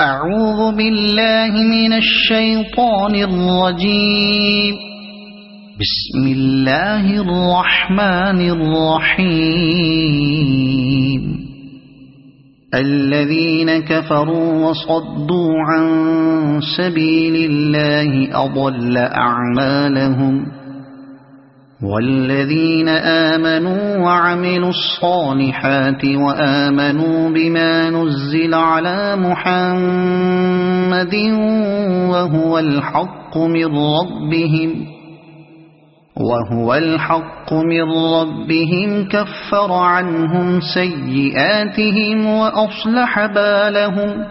أعوذ بالله من الشيطان الرجيم. بسم الله الرحمن الرحيم. الذين كفروا وصدوا عن سبيل الله أضل أعمالهم والذين آمنوا وعملوا الصالحات وآمنوا بما نزل على محمد وهو الحق من ربهم كفر عنهم سيئاتهم وأصلح بالهم.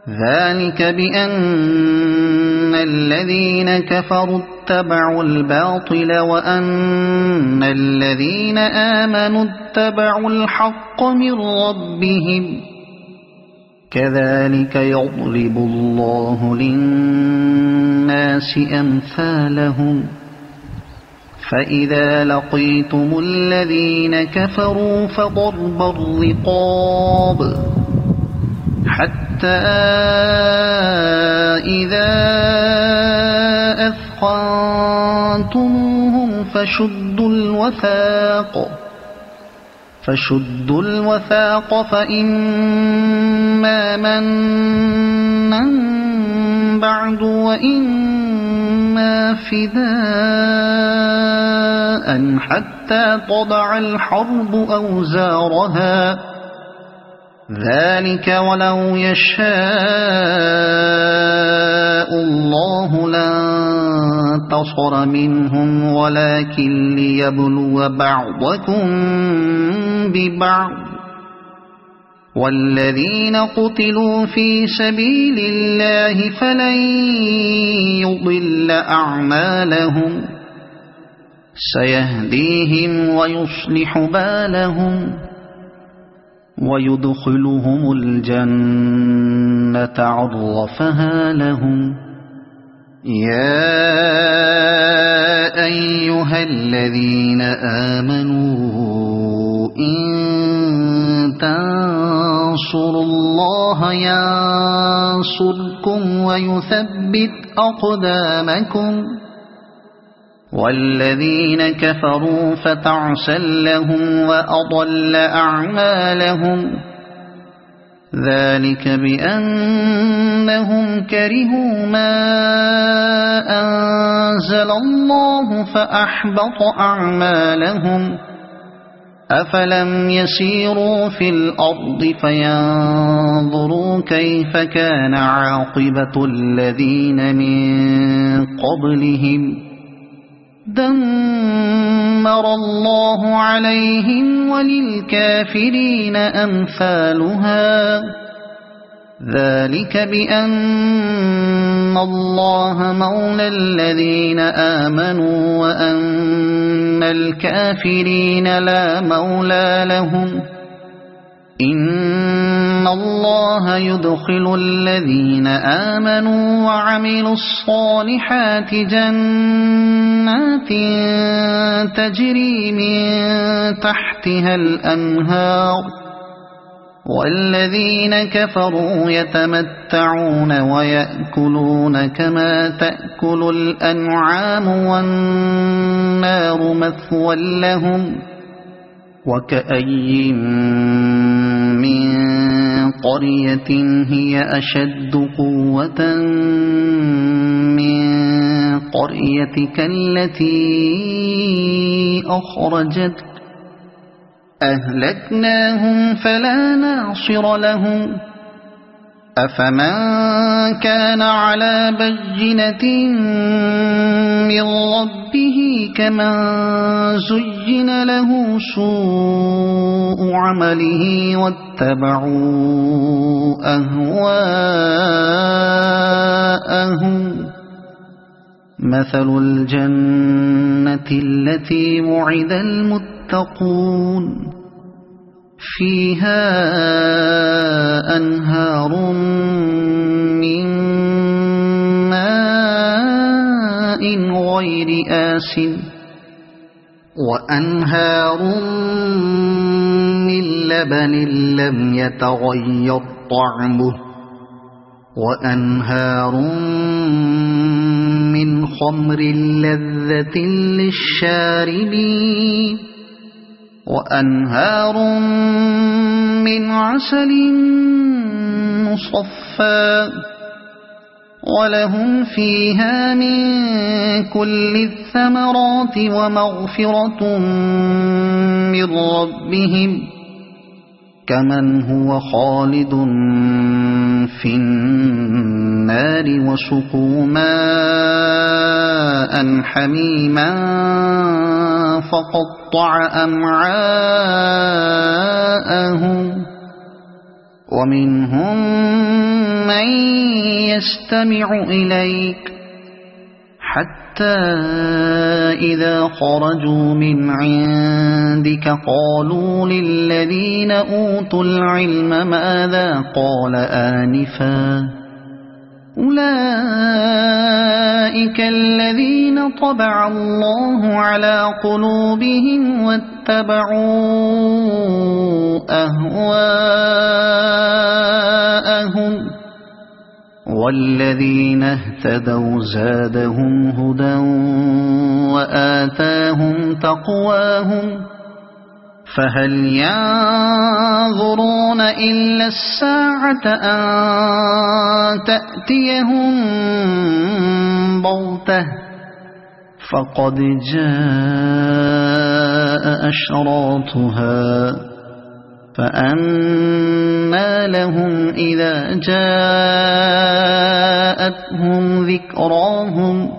ذلك بأن الذين كفروا اتبعوا الباطل وأن الذين آمنوا اتبعوا الحق من ربهم. كذلك يضرب الله للناس أمثالهم. فإذا لقيتم الذين كفروا فضرب الرقاب حتى إذا أثخنتموهم فشدوا الوثاق فإما منا بعد وإما فداء حتى تضع الحرب أوزارها. ذلك ولو يشاء الله لانتصر منهم ولكن ليبلو بعضكم ببعض. والذين قتلوا في سبيل الله فلن يضل أعمالهم سيهديهم ويصلح بالهم ويدخلهم الجنة عرفها لهم. يا أيها الذين آمنوا إن تنصروا الله ينصركم ويثبت أقدامكم. والذين كفروا فتعسا لهم وأضل أعمالهم. ذلك بأنهم كرهوا ما أنزل الله فأحبط أعمالهم. أفلم يسيروا في الأرض فينظروا كيف كان عاقبة الذين من قبلهم دمر الله عليهم وللكافرين أمثالها. ذلك بأن الله مولى الذين آمنوا وأن الكافرين لا مولى لهم. إن الله يدخل الذين آمنوا وعملوا الصالحات جنات تجري من تحتها الأنهار. والذين كفروا يتمتعون ويأكلون كما تأكل الأنعام والنار مثوى لهم. وكأي من قرية هي أشد قوة من قريتك التي أخرجتك أهلكناهم فلا ناصر لهم. أفمن كان على بينة من ربه كمن زين له سوء عمله واتبعوا أهواءهم. مثل الجنة التي وعد المتقون فيها أنهار من ماء غير آسن وأنهار من لبن لم يتغير طعمه وأنهار من خمر لذة للشاربين وأنهار من عسل مصفى ولهم فيها من كل الثمرات ومغفرة من ربهم كمن هو خالد في النار وسقوا ماء حميما فقطع أمعاءهم ومنهم من يستمع إليك حتى إذا خرجوا من عندك قالوا للذين أوتوا العلم ماذا قال آنفا أولئك الذين طبع الله على قلوبهم واتبعوا أهواءهم والذين اهتدوا زادهم هدى وآتاهم تقواهم فهل ينظرون إلا الساعة أن تأتيهم بغتة فقد جاء أشراطها فأنى لهم إذا جاءتهم ذكراهم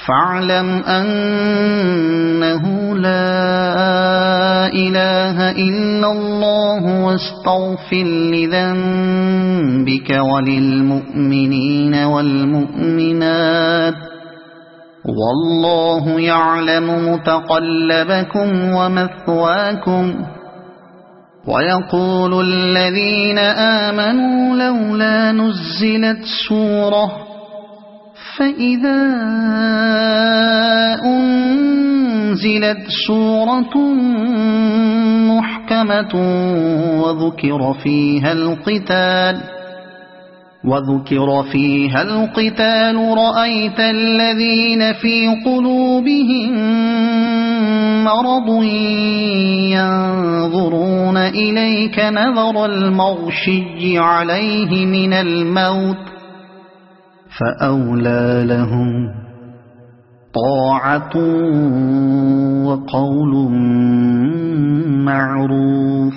فاعلم أنه لا إله إلا الله واستغفر لذنبك وللمؤمنين والمؤمنات والله يعلم متقلبكم ومثواكم ويقول الذين آمنوا لولا نزلت سورة فإذا أنزلت سورة محكمة وذكر فيها القتال رأيت الذين في قلوبهم مرض ينظرون إليك نظر المغشي عليه من الموت فأولى لهم طاعة وقول معروف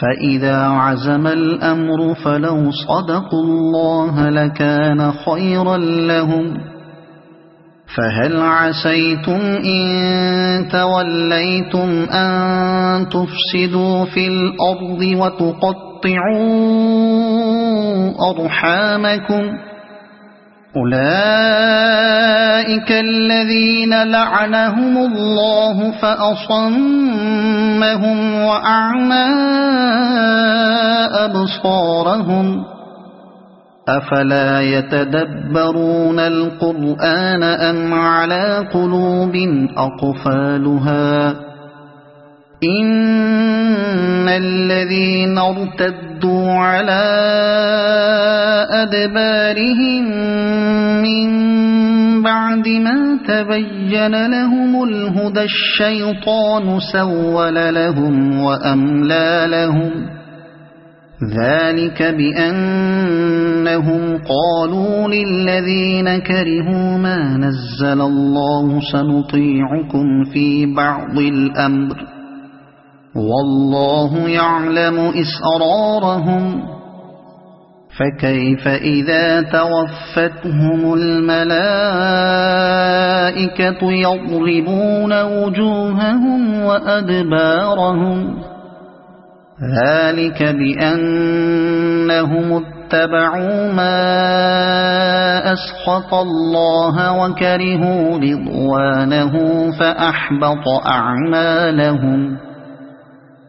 فإذا عزم الأمر فلو صدقوا الله لكان خيرا لهم فهل عسيتم إن توليتم أن تفسدوا في الأرض وتقطعوا أرحامكم أولئك الذين لعنهم الله فأصمهم وأعمى أبصارهم أفلا يتدبرون القرآن أم على قلوب أقفالها إن الذين ارتدوا على أدبارهم من بعد ما تبين لهم الهدى الشيطان سول لهم وأملى لهم ذلك بأنهم قالوا للذين كرهوا ما نزل الله سنطيعكم في بعض الأمر والله يعلم إسرارهم فكيف إذا توفتهم الملائكة يضربون وجوههم وأدبارهم ذلك بأنهم اتبعوا ما أسخط الله وكرهوا رضوانه فأحبط أعمالهم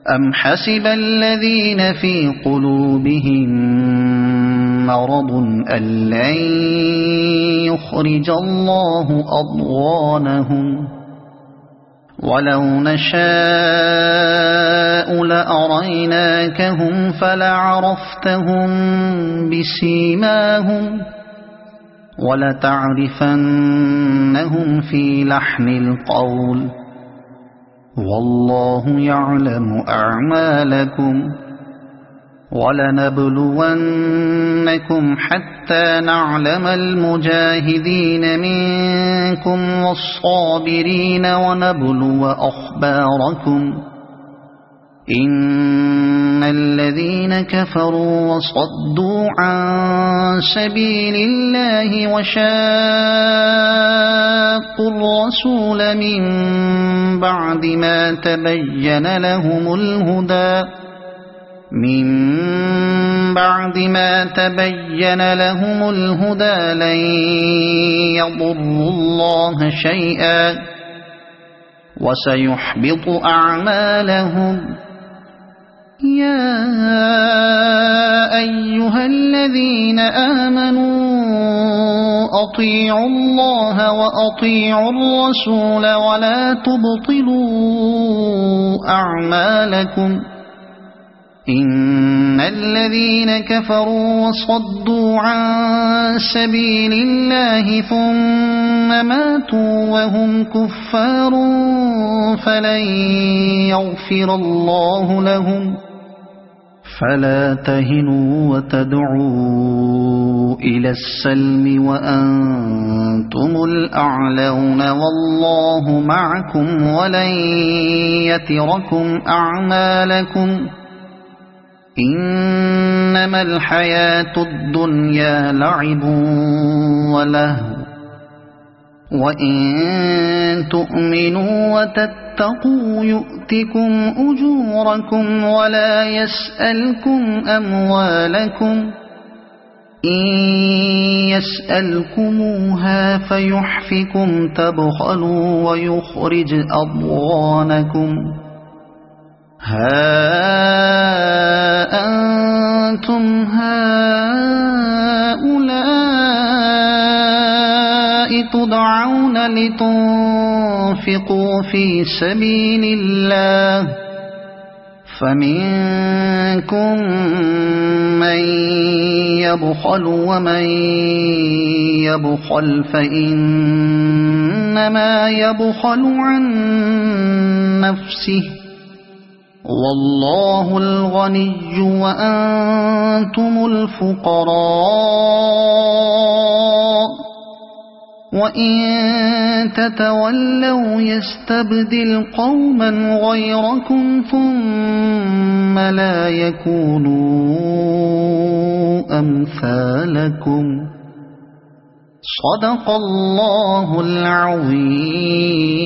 أم حسب الذين في قلوبهم مرض أن لن يخرج الله أضغانهم ولو نشاء لأريناكهم فلعرفتهم بسيماهم ولتعرفنهم في لحن القول والله يعلم أعمالكم ولنبلونكم حتى نعلم المجاهدين منكم والصابرين ونبلو أخباركم إن الذين كفروا وصدوا عن سبيل الله وشاقوا الرسول من بعد ما تبين لهم الهدى لن يضروا الله شيئا وسيحبط أعمالهم يا أيها الذين آمنوا أطيعوا الله وأطيعوا الرسول ولا تبطلوا أعمالكم إن الذين كفروا وصدوا عن سبيل الله ثم ماتوا وهم كفار فلن يغفر الله لهم فلا تهنوا وتدعوا إلى السلم وأنتم الأعلون والله معكم ولن يتركم أعمالكم إنما الحياة الدنيا لعب ولهو وإن تؤمنوا وتتقوا يؤتكم أجوركم ولا يسألكم أموالكم إن يسألكموها فيحفكم تبخلوا ويخرج أضغانكم ها أنتم هؤلاء تدعون لتنفقوا في سبيل الله فمنكم من يبخل ومن يبخل فإنما يبخل عن نفسه والله الغني وأنتم الفقراء وإن تتولوا يستبدل قوما غيركم ثم لا يكونوا أمثالكم صدق الله العظيم.